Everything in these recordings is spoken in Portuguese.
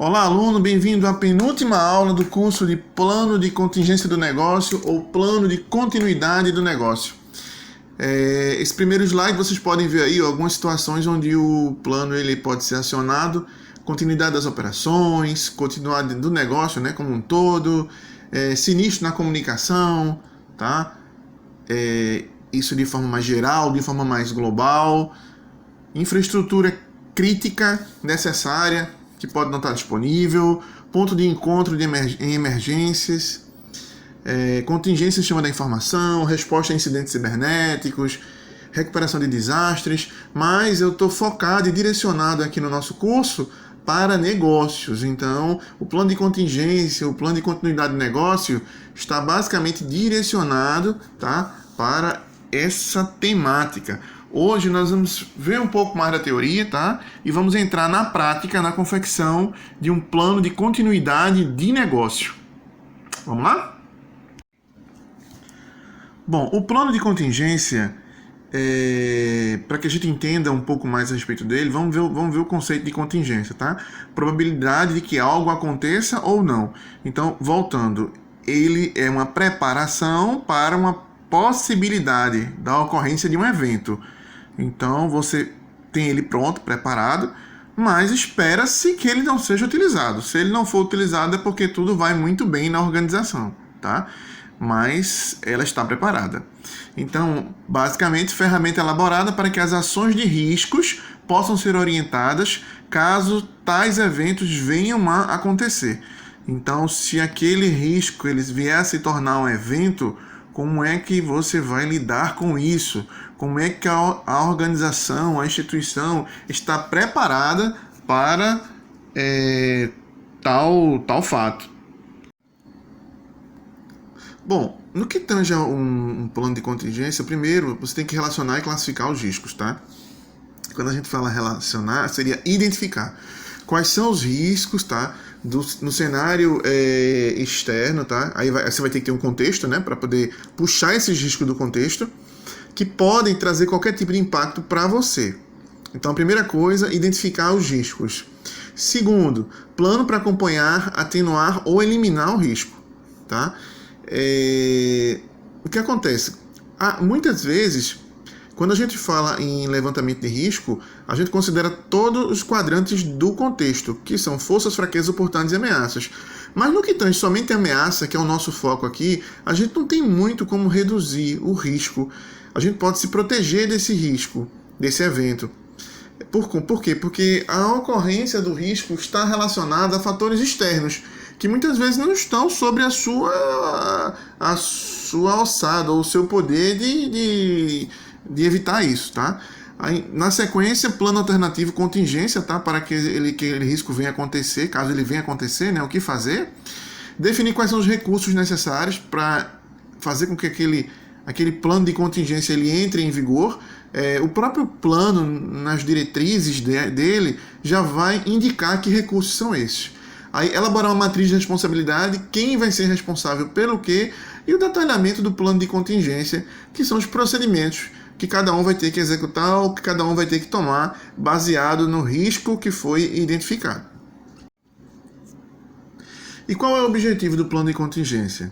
Olá, aluno, bem-vindo à penúltima aula do curso de Plano de Contingência do Negócio ou Plano de Continuidade do Negócio. Esse primeiro slide vocês podem ver aí algumas situações onde o plano ele pode ser acionado, continuidade das operações, continuidade do negócio, né, como um todo, sinistro na comunicação, tá? Isso de forma mais geral, de forma mais global, infraestrutura crítica necessária, que pode não estar disponível, ponto de encontro em emergências, contingência em cima da informação, resposta a incidentes cibernéticos, recuperação de desastres, mas eu estou focado e direcionado aqui no nosso curso para negócios. Então, o plano de contingência, o plano de continuidade de negócio está basicamente direcionado, tá, para essa temática. Hoje nós vamos ver um pouco mais da teoria, tá? E vamos entrar na prática, na confecção de um plano de continuidade de negócio. Vamos lá? Bom, o plano de contingência, para que a gente entenda um pouco mais a respeito dele, vamos ver o conceito de contingência, tá? Probabilidade de que algo aconteça ou não. Então, voltando, ele é uma preparação para uma possibilidade da ocorrência de um evento. Então, você tem ele pronto, preparado, mas espera-se que ele não seja utilizado. Se ele não for utilizado é porque tudo vai muito bem na organização, tá? Mas ela está preparada. Então, basicamente, ferramenta elaborada para que as ações de riscos possam ser orientadas caso tais eventos venham a acontecer. Então, se aquele risco ele vier a se tornar um evento, como é que você vai lidar com isso? Como é que a organização, a instituição está preparada para tal fato? Bom, no que tange um plano de contingência, primeiro você tem que relacionar e classificar os riscos, tá? Quando a gente fala relacionar, seria identificar quais são os riscos, tá? No cenário externo, tá? Aí você vai ter que ter um contexto, né? Para poder puxar esses riscos do contexto, que podem trazer qualquer tipo de impacto para você. Então, a primeira coisa, identificar os riscos. Segundo, plano para acompanhar, atenuar ou eliminar o risco, tá? O que acontece? Muitas vezes, quando a gente fala em levantamento de risco, a gente considera todos os quadrantes do contexto, que são forças, fraquezas, oportunidades e ameaças. Mas no que tange somente a ameaça, que é o nosso foco aqui, a gente não tem muito como reduzir o risco. A gente pode se proteger desse risco, desse evento. Por quê? Porque a ocorrência do risco está relacionada a fatores externos, que muitas vezes não estão sobre a sua alçada, ou o seu poder de evitar isso, tá? Aí, na sequência, plano alternativo, contingência, tá? Para que aquele risco venha acontecer, caso ele venha acontecer, né? O que fazer? Definir quais são os recursos necessários para fazer com que aquele plano de contingência ele entre em vigor. O próprio plano, nas diretrizes dele, já vai indicar que recursos são esses. Aí, elaborar uma matriz de responsabilidade, quem vai ser responsável pelo quê, e o detalhamento do plano de contingência, que são os procedimentos que cada um vai ter que executar ou que cada um vai ter que tomar baseado no risco que foi identificado. E qual é o objetivo do plano de contingência?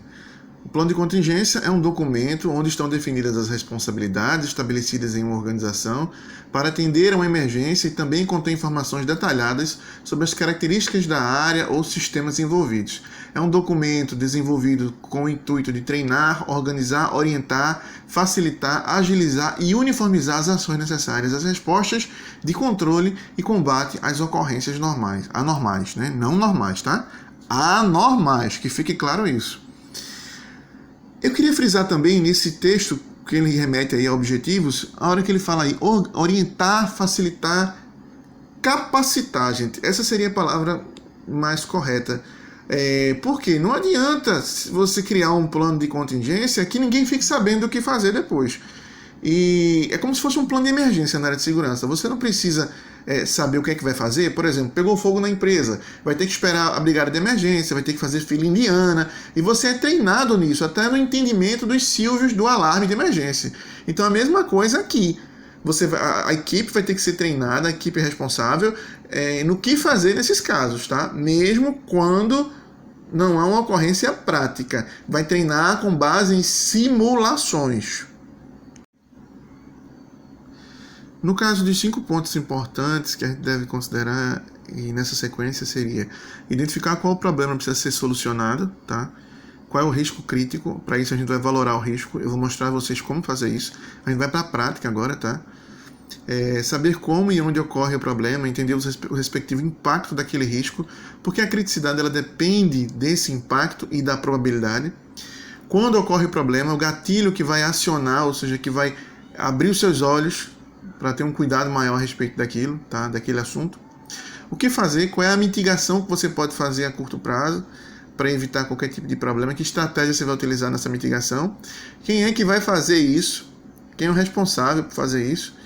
O plano de contingência é um documento onde estão definidas as responsabilidades estabelecidas em uma organização para atender a uma emergência e também contém informações detalhadas sobre as características da área ou sistemas envolvidos. É um documento desenvolvido com o intuito de treinar, organizar, orientar, facilitar, agilizar e uniformizar as ações necessárias às respostas de controle e combate às ocorrências anormais, né? Não normais, tá? Anormais, que fique claro isso. Eu queria frisar também nesse texto que ele remete aí a objetivos, a hora que ele fala aí, orientar, facilitar, capacitar, gente. Essa seria a palavra mais correta. Porque não adianta você criar um plano de contingência que ninguém fique sabendo o que fazer depois. E é como se fosse um plano de emergência na área de segurança. Você não precisa saber o que é que vai fazer. Por exemplo, pegou fogo na empresa, vai ter que esperar a brigada de emergência, vai ter que fazer fila indiana, e você é treinado nisso, até no entendimento dos silvios do alarme de emergência. Então a mesma coisa aqui. a equipe vai ter que ser treinada, a equipe responsável, no que fazer nesses casos, tá? Mesmo quando não há uma ocorrência prática. Vai treinar com base em simulações. No caso de 5 pontos importantes que a gente deve considerar, e nessa sequência seria identificar qual o problema precisa ser solucionado, tá? Qual é o risco crítico. Para isso a gente vai valorar o risco. Eu vou mostrar a vocês como fazer isso. A gente vai para a prática agora, tá? Saber como e onde ocorre o problema, entender o respectivo impacto daquele risco, porque a criticidade ela depende desse impacto e da probabilidade. Quando ocorre o problema, o gatilho que vai acionar, ou seja, que vai abrir os seus olhos para ter um cuidado maior a respeito daquilo, tá? Daquele assunto. O que fazer, qual é a mitigação que você pode fazer a curto prazo para evitar qualquer tipo de problema, que estratégia você vai utilizar nessa mitigação, quem é que vai fazer isso, quem é o responsável por fazer isso,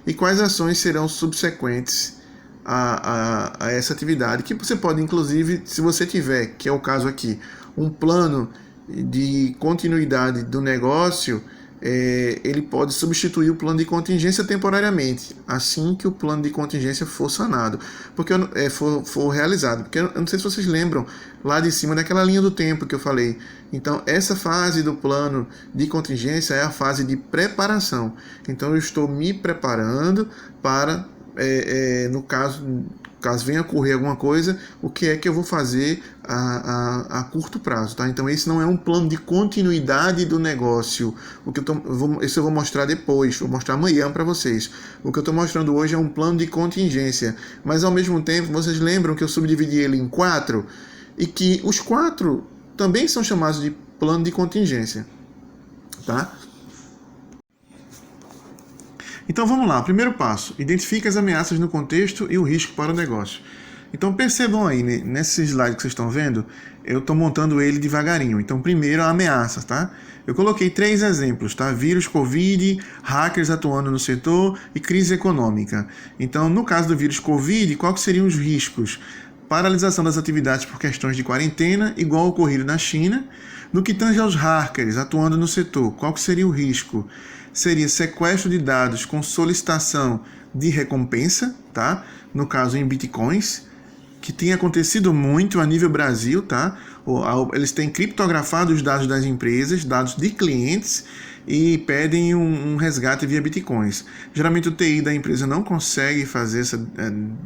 e quais ações serão subsequentes a essa atividade, que você pode, inclusive, se você tiver, que é o caso aqui, um plano de continuidade do negócio, ele pode substituir o plano de contingência temporariamente, assim que o plano de contingência for sanado, porque for realizado. Porque eu não sei se vocês lembram lá de cima daquela linha do tempo que eu falei. Então, essa fase do plano de contingência é a fase de preparação. Então, eu estou me preparando para, no caso venha ocorrer alguma coisa, o que é que eu vou fazer a curto prazo, tá? Então esse não é um plano de continuidade do negócio. Isso eu vou mostrar depois, vou mostrar amanhã para vocês. O que eu estou mostrando hoje é um plano de contingência, mas ao mesmo tempo, vocês lembram que eu subdividi ele em 4 e que os 4 também são chamados de plano de contingência, tá? Então vamos lá, primeiro passo, identifique as ameaças no contexto e o risco para o negócio. Então percebam aí, nesse slide que vocês estão vendo, eu estou montando ele devagarinho. Então primeiro a ameaça, tá? Eu coloquei 3 exemplos, tá? Vírus Covid, hackers atuando no setor e crise econômica. Então no caso do vírus Covid, quais seriam os riscos? Paralisação das atividades por questões de quarentena, igual ocorrido na China. No que tange aos hackers atuando no setor, qual que seria o risco? Seria sequestro de dados com solicitação de recompensa, tá? No caso em bitcoins, que tem acontecido muito a nível Brasil, tá? Eles têm criptografado os dados das empresas, dados de clientes, e pedem um resgate via bitcoins. Geralmente o TI da empresa não consegue fazer essa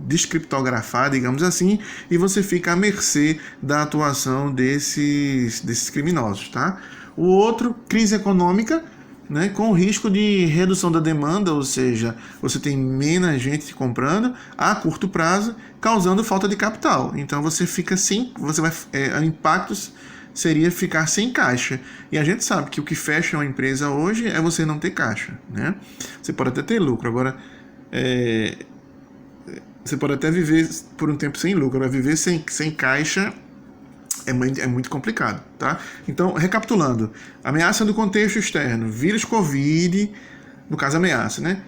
descriptografar, digamos assim, e você fica à mercê da atuação desses criminosos, tá? O outro, crise econômica, né, com o risco de redução da demanda, ou seja, você tem menos gente comprando a curto prazo, causando falta de capital. Então você fica sem, impactos seria ficar sem caixa. E a gente sabe que o que fecha uma empresa hoje é você não ter caixa, né? Você pode até ter lucro, agora você pode até viver por um tempo sem lucro, agora viver sem caixa é muito complicado, tá? Então, recapitulando, ameaça do contexto externo, vírus Covid, no caso ameaça, né?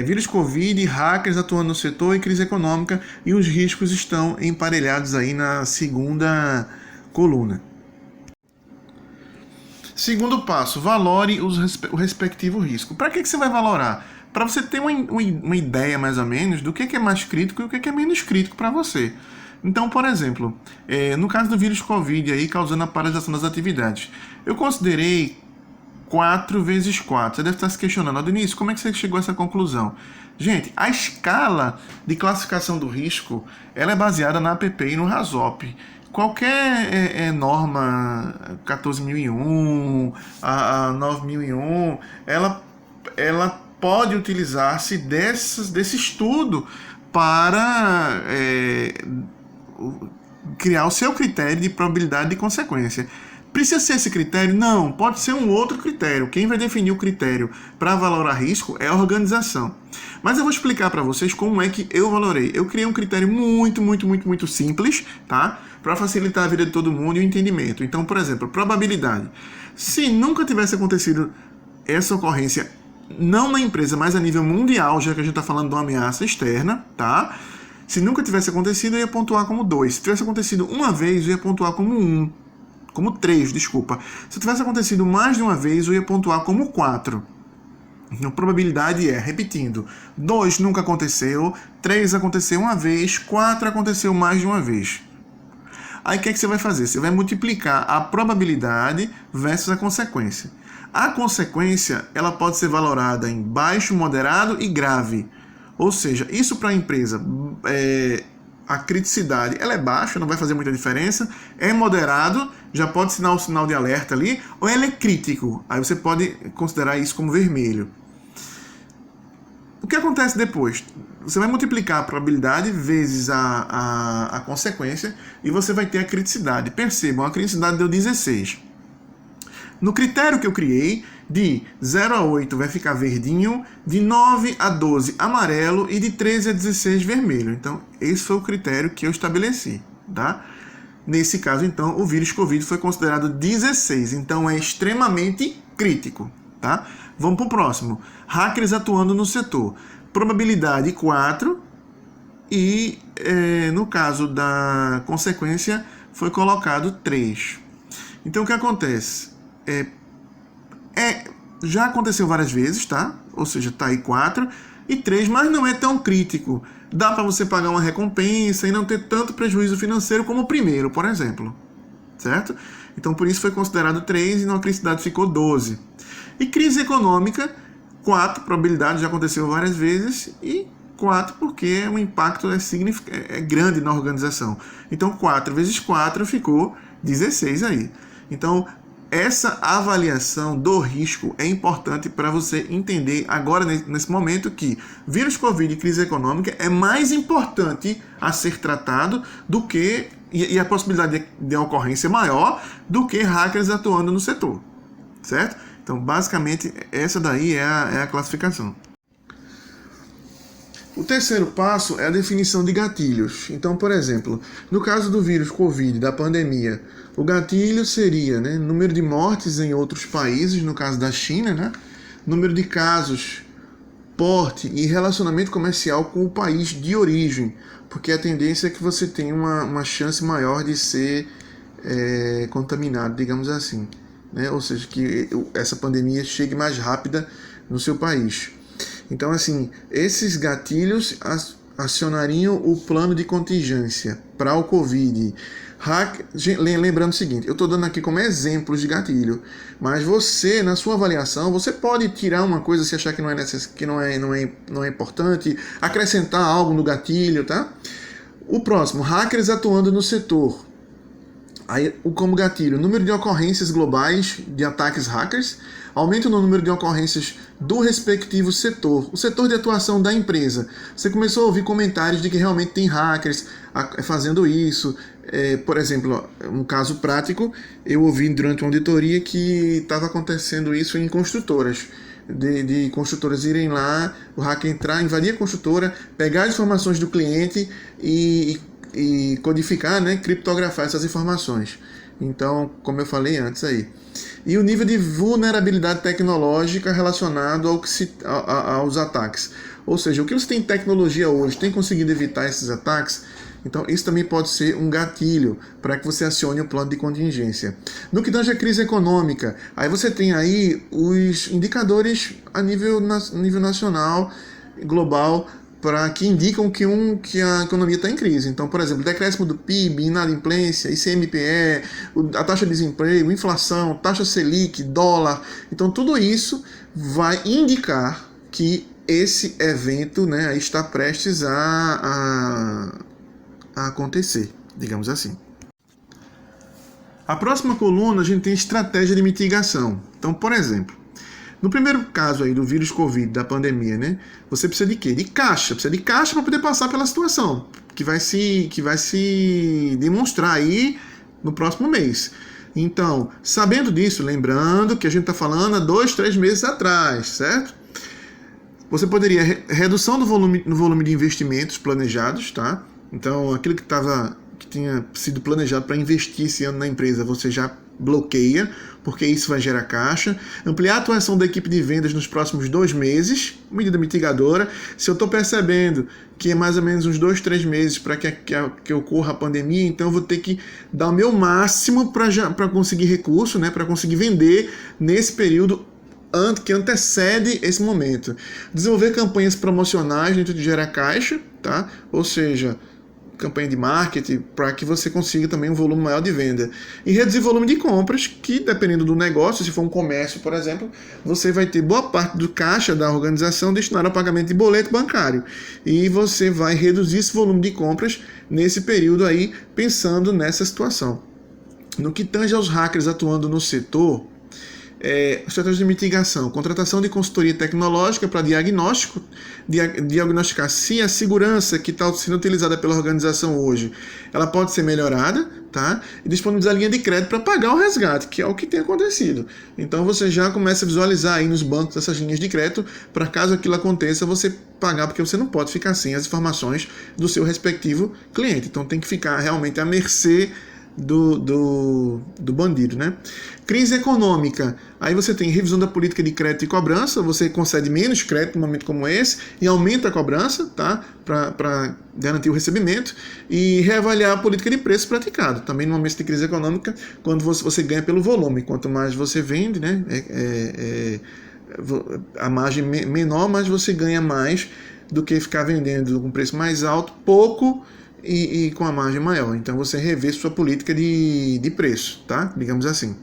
Vírus Covid, hackers atuando no setor e crise econômica, e os riscos estão emparelhados aí na segunda coluna. Segundo passo, valore o respectivo risco. Para que você vai valorar? Para você ter uma ideia mais ou menos do que é mais crítico e o que é menos crítico para você. Então, por exemplo, no caso do vírus Covid aí, causando a paralisação das atividades, eu considerei 4 vezes 4. Você deve estar se questionando, Denise, como é que você chegou a essa conclusão? Gente, a escala de classificação do risco, ela é baseada na APP e no RASOP. Qualquer norma 14.001, a 9.001, ela pode utilizar-se desse estudo para criar o seu critério de probabilidade de consequência. Precisa ser esse critério? Não, pode ser um outro critério. Quem vai definir o critério para valorar risco é a organização. Mas eu vou explicar para vocês como é que eu valorei. Eu criei um critério muito simples, tá? Para facilitar a vida de todo mundo e o entendimento. Então, por exemplo, probabilidade. Se nunca tivesse acontecido essa ocorrência, não na empresa, mas a nível mundial, já que a gente está falando de uma ameaça externa, tá? Se nunca tivesse acontecido, eu ia pontuar como 2. Se tivesse acontecido uma vez, eu ia pontuar como 1. Como 3, desculpa. Se tivesse acontecido mais de uma vez, eu ia pontuar como 4. Então, probabilidade é, repetindo, 2 nunca aconteceu, 3 aconteceu uma vez, 4 aconteceu mais de uma vez. Aí o que é que você vai fazer? Você vai multiplicar a probabilidade versus a consequência. A consequência, ela pode ser valorada em baixo, moderado e grave. Ou seja, isso para a empresa, a criticidade, ela é baixa, não vai fazer muita diferença. É moderado, já pode sinal o sinal de alerta ali. Ou ela é crítico, aí você pode considerar isso como vermelho. O que acontece depois? Você vai multiplicar a probabilidade vezes a consequência e você vai ter a criticidade. Percebam, a criticidade deu 16. No critério que eu criei, de 0 a 8 vai ficar verdinho, de 9 a 12 amarelo e de 13 a 16 vermelho. Então, esse foi o critério que eu estabeleci, tá? Nesse caso, então, o vírus Covid foi considerado 16, então é extremamente crítico, tá? Vamos para o próximo. Hackers atuando no setor. Probabilidade 4 e, no caso da consequência, foi colocado 3. Então, o que acontece? Já aconteceu várias vezes, tá? Ou seja, tá aí 4 e 3, mas não é tão crítico. Dá para você pagar uma recompensa e não ter tanto prejuízo financeiro como o primeiro, por exemplo. Certo? Então, por isso foi considerado 3 e na criticidade ficou 12. E crise econômica, 4, probabilidade, já aconteceu várias vezes, e 4 porque o impacto é grande na organização. Então, 4 vezes 4 ficou 16 aí. Então, essa avaliação do risco é importante para você entender agora, nesse momento, que vírus Covid e crise econômica é mais importante a ser tratado do que, e a possibilidade de ocorrência maior do que hackers atuando no setor, certo? Então, basicamente, essa daí é a classificação. O terceiro passo é a definição de gatilhos. Então, por exemplo, no caso do vírus Covid, da pandemia, o gatilho seria, né, número de mortes em outros países, no caso da China, né, número de casos, porte e relacionamento comercial com o país de origem, porque a tendência é que você tenha uma chance maior de ser contaminado, digamos assim, né, ou seja, que essa pandemia chegue mais rápida no seu país. Então, assim, esses gatilhos acionariam o plano de contingência para o Covid. Lembrando o seguinte, eu estou dando aqui como exemplos de gatilho, mas você, na sua avaliação, você pode tirar uma coisa se achar que não é importante, acrescentar algo no gatilho, tá? O próximo, hackers atuando no setor. Aí, como gatilho, número de ocorrências globais de ataques hackers, aumento no número de ocorrências do respectivo setor, o setor de atuação da empresa. Você começou a ouvir comentários de que realmente tem hackers fazendo isso. Por exemplo, um caso prático, eu ouvi durante uma auditoria que estava acontecendo isso em construtoras. De construtoras irem lá, o hacker entrar, invadir a construtora, pegar as informações do cliente e codificar, né, criptografar essas informações. Então, como eu falei antes aí. E o nível de vulnerabilidade tecnológica relacionado aos ataques. Ou seja, o que você tem em tecnologia hoje tem conseguido evitar esses ataques? Então, isso também pode ser um gatilho para que você acione o plano de contingência. No que tange a crise econômica, aí você tem aí os indicadores a nível nacional, global, para que indicam que a economia está em crise. Então, por exemplo, decréscimo do PIB, inadimplência, ICMPE, a taxa de desemprego, inflação, taxa Selic, dólar. Então, tudo isso vai indicar que esse evento, né, está prestes a acontecer, digamos assim. A próxima coluna a gente tem estratégia de mitigação. Então, por exemplo, no primeiro caso aí do vírus Covid, da pandemia, né? Você precisa de quê? De caixa. Precisa de caixa para poder passar pela situação, que vai se demonstrar aí no próximo mês. Então, sabendo disso, lembrando que a gente está falando há 2, 3 meses atrás, certo? Você poderia redução no volume de investimentos planejados, tá? Então, aquilo que tinha sido planejado para investir esse ano na empresa, você já bloqueia, porque isso vai gerar caixa. Ampliar a atuação da equipe de vendas nos próximos 2 meses, medida mitigadora. Se eu estou percebendo que é mais ou menos uns 2, 3 meses para que ocorra a pandemia, então eu vou ter que dar o meu máximo para conseguir recurso, né, para conseguir vender nesse período que antecede esse momento. Desenvolver campanhas promocionais dentro de gerar caixa, tá? Ou seja, campanha de marketing, para que você consiga também um volume maior de venda. E reduzir volume de compras, que dependendo do negócio, se for um comércio, por exemplo, você vai ter boa parte do caixa da organização destinado ao pagamento de boleto bancário. E você vai reduzir esse volume de compras nesse período aí, pensando nessa situação. No que tange aos hackers atuando no setor, estratégia de mitigação, contratação de consultoria tecnológica para diagnosticar se a segurança que está sendo utilizada pela organização hoje, ela pode ser melhorada, tá? E disponibilizar linha de crédito para pagar o resgate, que é o que tem acontecido. Então você já começa a visualizar aí nos bancos essas linhas de crédito, para caso aquilo aconteça, você pagar, porque você não pode ficar sem as informações do seu respectivo cliente. Então tem que ficar realmente à mercê do bandido, né? Crise econômica. Aí você tem revisão da política de crédito e cobrança, você concede menos crédito num momento como esse e aumenta a cobrança, tá? Para garantir o recebimento, e reavaliar a política de preço praticado. Também no momento de crise econômica, quando você ganha pelo volume, quanto mais você vende, né? A margem menor, mas você ganha mais do que ficar vendendo com preço mais alto, pouco e com a margem maior. Então você revê sua política de preço, tá? Digamos assim.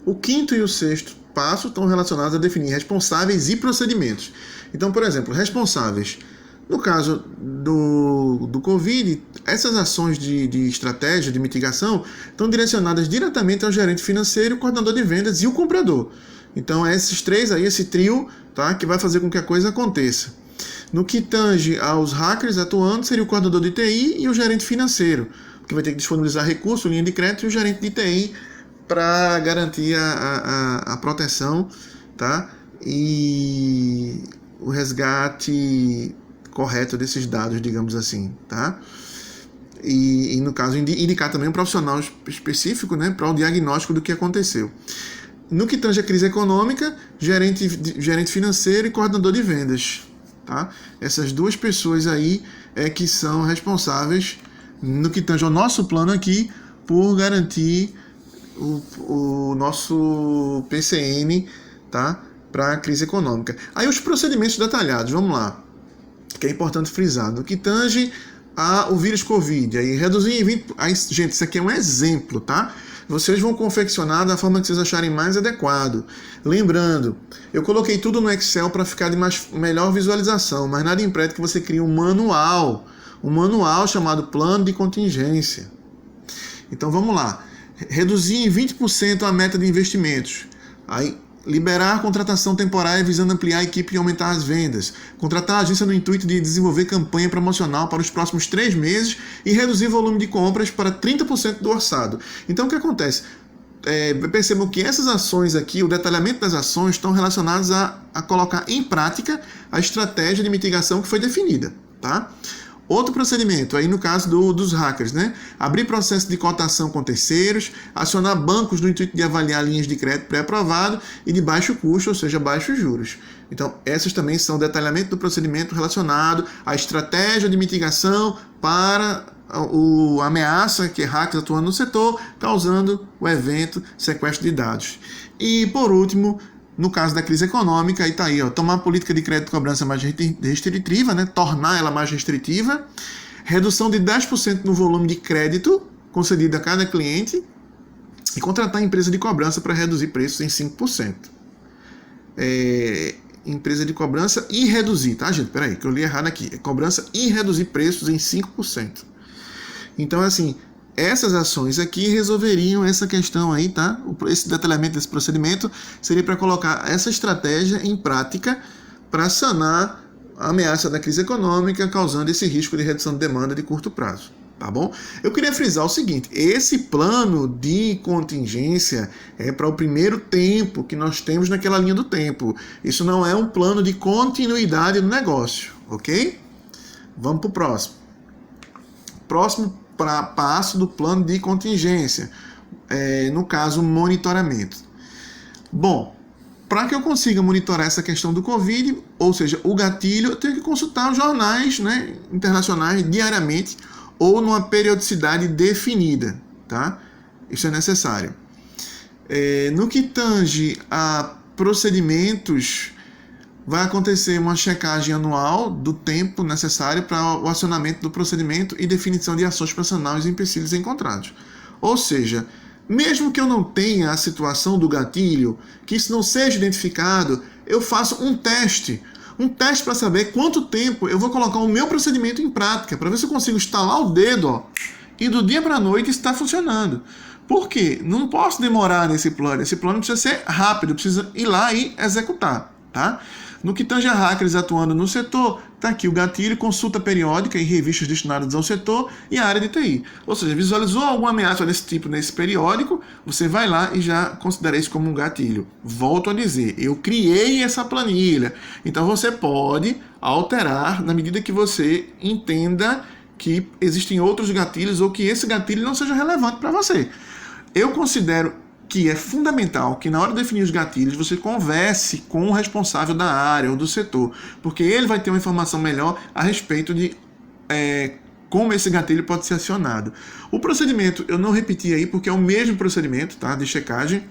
O quinto e o sexto passo estão relacionados a definir responsáveis e procedimentos. Então, por exemplo, responsáveis. No caso do Covid, essas ações de estratégia, de mitigação, estão direcionadas diretamente ao gerente financeiro, o coordenador de vendas e o comprador. Então, é esses três aí, esse trio, tá, que vai fazer com que a coisa aconteça. No que tange aos hackers atuando, seria o coordenador de TI e o gerente financeiro, que vai ter que disponibilizar recurso, linha de crédito, e o gerente de TI para garantir a proteção, tá? E o resgate correto desses dados, digamos assim, tá? E no caso, indicar também um profissional específico, né, para o diagnóstico do que aconteceu. No que tange a crise econômica, gerente financeiro e coordenador de vendas. Tá? Essas duas pessoas aí que são responsáveis, no que tange ao nosso plano aqui, por garantir o nosso PCN, tá? Para a crise econômica. Aí os procedimentos detalhados, vamos lá, que é importante frisar. No que tange ao vírus Covid, aí reduzir em 20%. Aí, gente, isso aqui é um exemplo, tá? Vocês vão confeccionar da forma que vocês acharem mais adequado. Lembrando, eu coloquei tudo no Excel para ficar de melhor visualização, mas nada impede que você crie um manual chamado plano de contingência. Então vamos lá. Reduzir em 20% a meta de investimentos. Aí, liberar contratação temporária visando ampliar a equipe e aumentar as vendas. Contratar a agência no intuito de desenvolver campanha promocional para os próximos 3 meses e reduzir o volume de compras para 30% do orçado. Então o que acontece? Percebam que essas ações aqui, o detalhamento das ações, estão relacionadas a colocar em prática a estratégia de mitigação que foi definida, tá? Outro procedimento, aí no caso dos hackers, né? Abrir processo de cotação com terceiros, acionar bancos no intuito de avaliar linhas de crédito pré-aprovado e de baixo custo, ou seja, baixos juros. Então, essas também são detalhamento do procedimento relacionado à estratégia de mitigação para a ameaça que é hackers atuando no setor, causando o evento sequestro de dados. E, por último, no caso da crise econômica, aí está aí, ó, tomar a política de crédito e cobrança mais restritiva, né, tornar ela mais restritiva, redução de 10% no volume de crédito concedido a cada cliente e contratar a empresa de cobrança para reduzir preços em 5%. Empresa de cobrança e reduzir, tá, gente? Peraí, que eu li errado aqui. Cobrança e reduzir preços em 5%. Então, assim, essas ações aqui resolveriam essa questão aí, tá? Esse detalhamento desse procedimento seria para colocar essa estratégia em prática para sanar a ameaça da crise econômica, causando esse risco de redução de demanda de curto prazo, tá bom? Eu queria frisar o seguinte, esse plano de contingência é para o primeiro tempo que nós temos naquela linha do tempo. Isso não é um plano de continuidade do negócio, ok? Vamos para o próximo. Próximo passo do plano de contingência, no caso, monitoramento. Bom, para que eu consiga monitorar essa questão do Covid, ou seja, o gatilho, eu tenho que consultar os jornais, né, internacionais diariamente ou numa periodicidade definida, tá? Isso é necessário. No que tange a procedimentos, vai acontecer uma checagem anual do tempo necessário para o acionamento do procedimento e definição de ações personais e empecilhos encontrados. Ou seja, mesmo que eu não tenha a situação do gatilho, que isso não seja identificado, eu faço um teste para saber quanto tempo eu vou colocar o meu procedimento em prática, para ver se eu consigo estalar o dedo, e do dia para a noite está funcionando. Por quê? Não posso demorar nesse plano. Esse plano precisa ser rápido, precisa ir lá e executar, tá? No que tange a hackers atuando no setor, está aqui o gatilho, consulta periódica em revistas destinadas ao setor e a área de TI. Ou seja, visualizou alguma ameaça desse tipo nesse periódico, você vai lá e já considera isso como um gatilho. Volto a dizer, eu criei essa planilha. Então você pode alterar na medida que você entenda que existem outros gatilhos ou que esse gatilho não seja relevante para você. Eu considero que é fundamental que na hora de definir os gatilhos você converse com o responsável da área ou do setor, porque ele vai ter uma informação melhor a respeito de como esse gatilho pode ser acionado. O procedimento eu não repeti aí porque é o mesmo procedimento, tá, de checagem,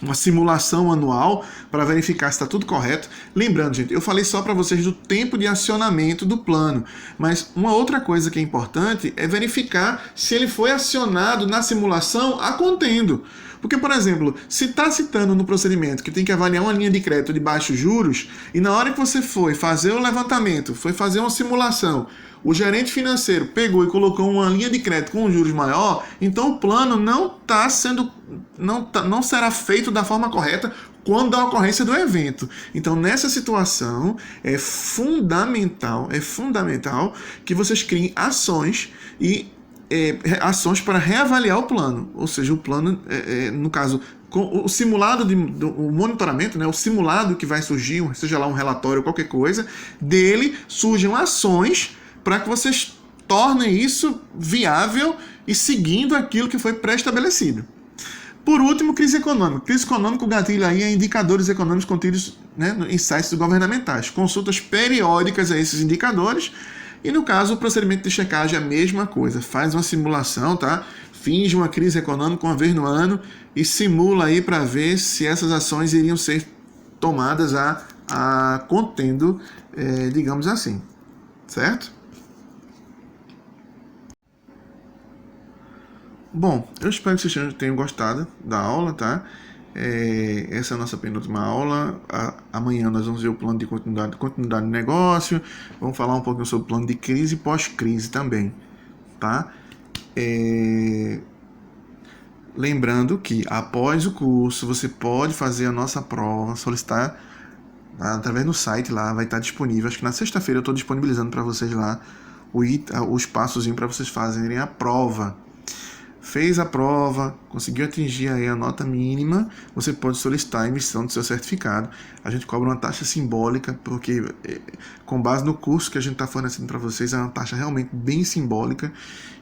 uma simulação anual para verificar se está tudo correto. Lembrando, gente, eu falei só para vocês do tempo de acionamento do plano, mas uma outra coisa que é importante é verificar se ele foi acionado na simulação a contendo. Porque, por exemplo, se está citando no procedimento que tem que avaliar uma linha de crédito de baixos juros, e na hora que você foi fazer o levantamento, foi fazer uma simulação, o gerente financeiro pegou e colocou uma linha de crédito com juros maior, então o plano não será feito da forma correta quando da ocorrência do evento. Então, nessa situação, é fundamental que vocês criem ações para reavaliar o plano. Ou seja, o plano, no caso, com o simulado, o monitoramento, né, o simulado que vai surgir, seja lá um relatório, qualquer coisa, dele surgem ações para que vocês tornem isso viável e seguindo aquilo que foi pré-estabelecido. Por último, crise econômica. Crise econômica, o gatilho aí é indicadores econômicos contidos, né, em sites governamentais. Consultas periódicas a esses indicadores. E no caso, o procedimento de checagem é a mesma coisa. Faz uma simulação, tá? Finge uma crise econômica uma vez no ano e simula aí para ver se essas ações iriam ser tomadas a contendo, digamos assim. Certo? Bom, eu espero que vocês tenham gostado da aula, tá? Essa é a nossa penúltima aula. Amanhã nós vamos ver o plano de continuidade de negócio. Vamos falar um pouquinho sobre o plano de crise e pós-crise também, tá? Lembrando que após o curso você pode fazer a nossa prova, solicitar através do site lá, vai estar disponível. Acho que na sexta-feira eu estou disponibilizando para vocês lá os passozinhos para vocês fazerem a prova. Fez a prova, conseguiu atingir aí a nota mínima, você pode solicitar a emissão do seu certificado. A gente cobra uma taxa simbólica, porque com base no curso que a gente está fornecendo para vocês, é uma taxa realmente bem simbólica.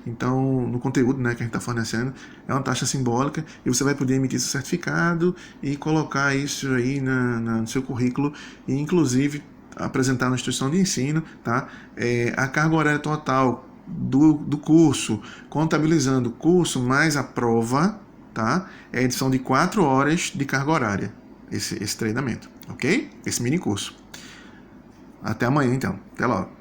Então, no conteúdo, né, que a gente está fornecendo, é uma taxa simbólica e você vai poder emitir seu certificado e colocar isso aí no seu currículo e, inclusive, apresentar na instituição de ensino, tá? A carga horária total do curso, contabilizando o curso mais a prova, tá? É a edição de 4 horas de carga horária, esse treinamento, ok? Esse mini curso. Até amanhã, então. Até logo.